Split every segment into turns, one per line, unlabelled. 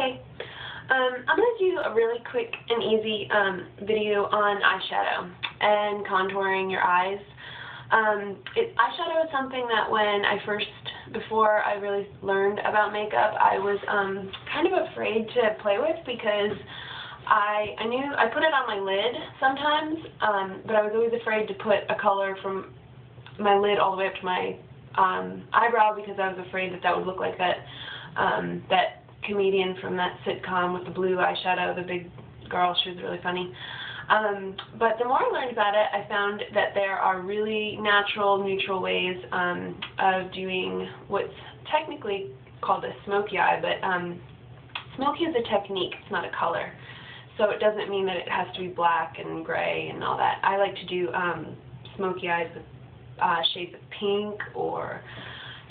Okay, I'm going to do a really quick and easy video on eyeshadow and contouring your eyes. Eyeshadow is something that before I really learned about makeup, I was kind of afraid to play with because I knew I put it on my lid sometimes, but I was always afraid to put a color from my lid all the way up to my eyebrow because I was afraid that would look like that comedian from that sitcom with the blue eyeshadow, the big girl. She was really funny. But the more I learned about it, I found that there are really natural, neutral ways of doing what's technically called a smoky eye, but smoky is a technique, it's not a color. So it doesn't mean that it has to be black and gray and all that. I like to do smoky eyes with shades of pink, or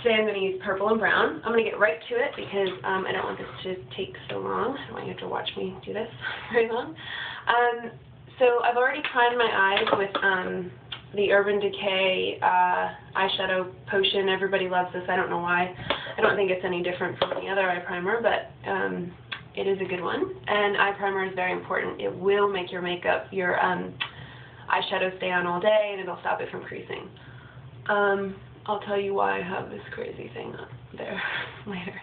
today I'm going to use purple and brown. I'm going to get right to it because I don't want this to take so long. I don't want you to watch me do this very long. So I've already primed my eyes with the Urban Decay eyeshadow potion. Everybody loves this. I don't know why. I don't think it's any different from any other eye primer, but it is a good one. And eye primer is very important. It will make your makeup, your eyeshadow stay on all day, and it'll stop it from creasing. I'll tell you why I have this crazy thing up there later.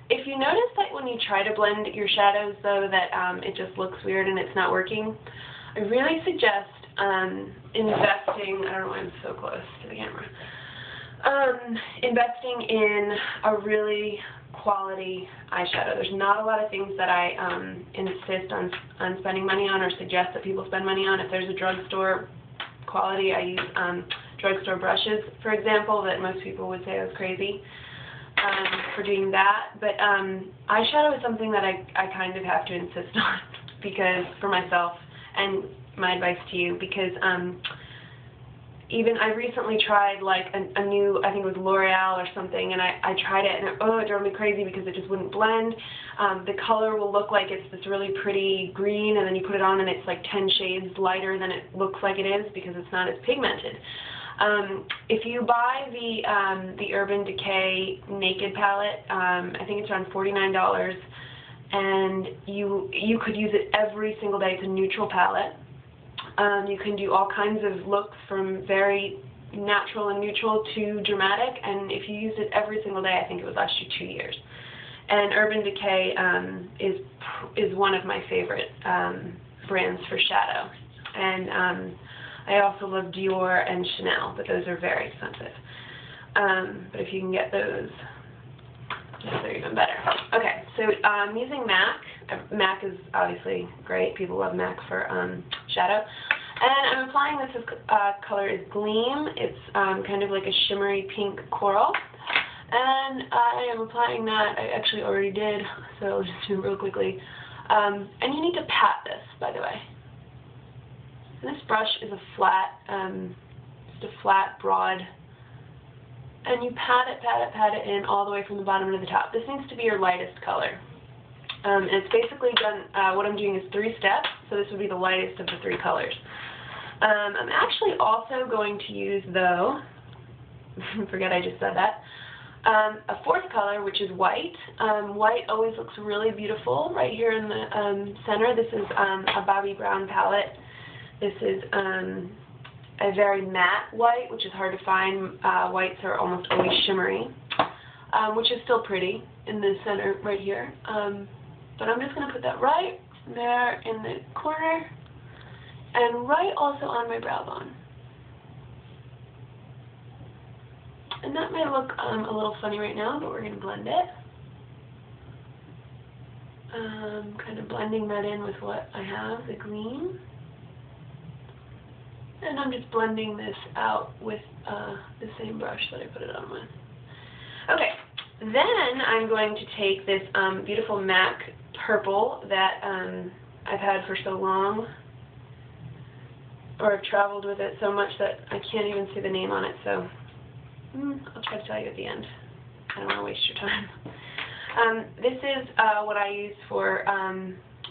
If you notice that when you try to blend your shadows, though, that it just looks weird and it's not working, I really suggest investing, I don't know why I'm so close to the camera, investing in a really quality eyeshadow. There's not a lot of things that I insist on spending money on or suggest that people spend money on. If there's a drugstore quality, I use drugstore brushes, for example, that most people would say I was crazy for doing that. But eyeshadow is something that I kind of have to insist on because for myself, and my advice to you, because even I recently tried like a new, I think it was L'Oreal or something, and I tried it and it drove me crazy because it just wouldn't blend. The color will look like it's this really pretty green, and then you put it on and it's like 10 shades lighter than it looks like it is because it's not as pigmented. If you buy the Urban Decay Naked palette, I think it's around $49, and you could use it every single day. It's a neutral palette. You can do all kinds of looks from very natural and neutral to dramatic, and if you use it every single day, I think it would last you 2 years. And Urban Decay is one of my favorite brands for shadow. And I also love Dior and Chanel, but those are very expensive. But if you can get those, they're even better. Okay, so I'm using MAC. MAC is obviously great. People love MAC for shadow. And I'm applying this color is Gleam. It's kind of like a shimmery pink coral. And I am applying that. I actually already did, so I'll just do it real quickly. And you need to pat this, by the way. And this brush is a flat, just a flat, broad, and you pat it in all the way from the bottom to the top. This needs to be your lightest color. And it's basically done, what I'm doing is 3 steps, so this would be the lightest of the 3 colors. I'm actually also going to use, though, forget I just said that, a 4th color, which is white. White always looks really beautiful right here in the center. This is a Bobbi Brown palette. This is a very matte white, which is hard to find. Whites are almost always shimmery, which is still pretty in the center right here. But I'm just going to put that right there in the corner and right also on my brow bone. And that may look a little funny right now, but we're going to blend it. Kind of blending that in with what I have, the green. And I'm just blending this out with the same brush that I put it on with. Okay, then I'm going to take this beautiful MAC purple that I've had for so long, or I've traveled with it so much that I can't even see the name on it, so I'll try to tell you at the end. I don't want to waste your time. This is what I use for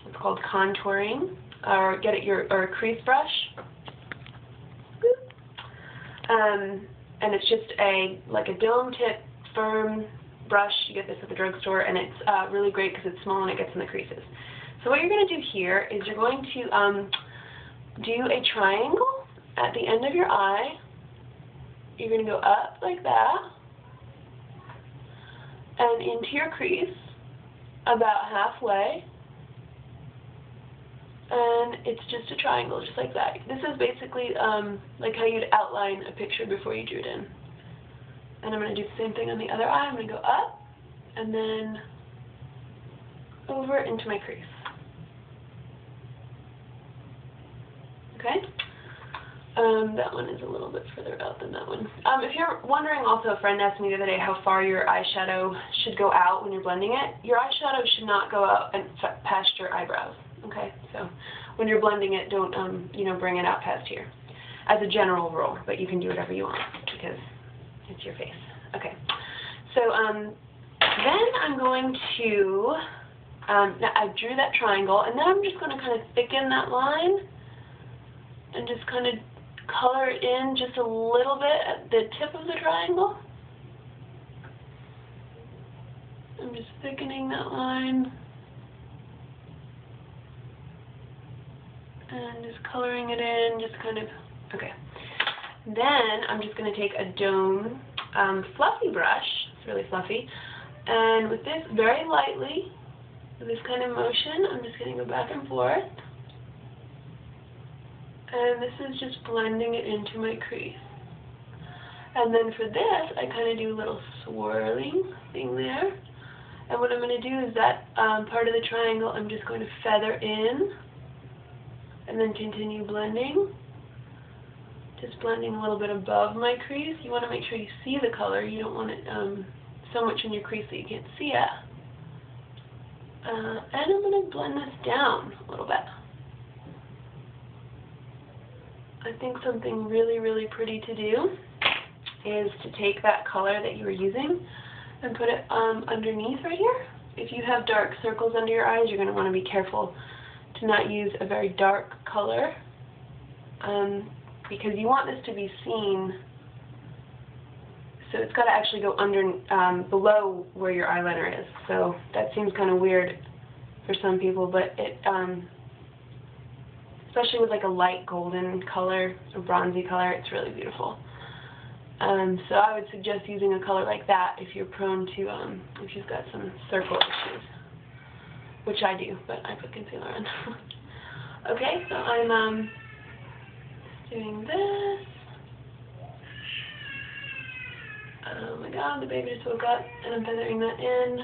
what's called contouring, or or a crease brush. And it's just like a dome tip, firm brush. You get this at the drugstore, and it's really great because it's small and it gets in the creases. So what you're going to do here is you're going to do a triangle at the end of your eye. You're going to go up like that and into your crease about halfway. And it's just a triangle, just like that. This is basically like how you'd outline a picture before you drew it in. And I'm going to do the same thing on the other eye. I'm going to go up and then over into my crease. Okay? That one is a little bit further out than that one. If you're wondering also, a friend asked me the other day how far your eyeshadow should go out when you're blending it. Your eyeshadow should not go out and past your eyebrows. Okay, so when you're blending it, don't bring it out past here, as a general rule. But you can do whatever you want because it's your face. Okay, so then I'm going to now I drew that triangle, and then I'm just going to kind of thicken that line and just kind of color it in just a little bit at the tip of the triangle. I'm just thickening that line. And just coloring it in, just kind of, okay. Then I'm just going to take a domed fluffy brush, it's really fluffy, and with this very lightly, with this kind of motion, I'm just going to go back and forth. And this is just blending it into my crease. And then for this, I kind of do a little swirling thing there. And what I'm going to do is that part of the triangle, I'm just going to feather in. And then continue blending, just blending a little bit above my crease. You want to make sure you see the color. You don't want it so much in your crease that you can't see it. And I'm going to blend this down a little bit. I think something really, really pretty to do is to take that color that you were using and put it underneath right here. If you have dark circles under your eyes, you're going to want to be careful to not use a very dark color because you want this to be seen, so it's got to actually go under below where your eyeliner is. So that seems kind of weird for some people, but it especially with like a light golden color, a bronzy color, it's really beautiful. So I would suggest using a color like that if you're prone to if you've got some circle issues. Which I do, but I put concealer on. Okay, so I'm doing this. Oh my god, the baby just woke up, and I'm feathering that in.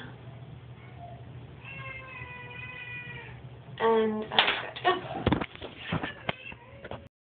And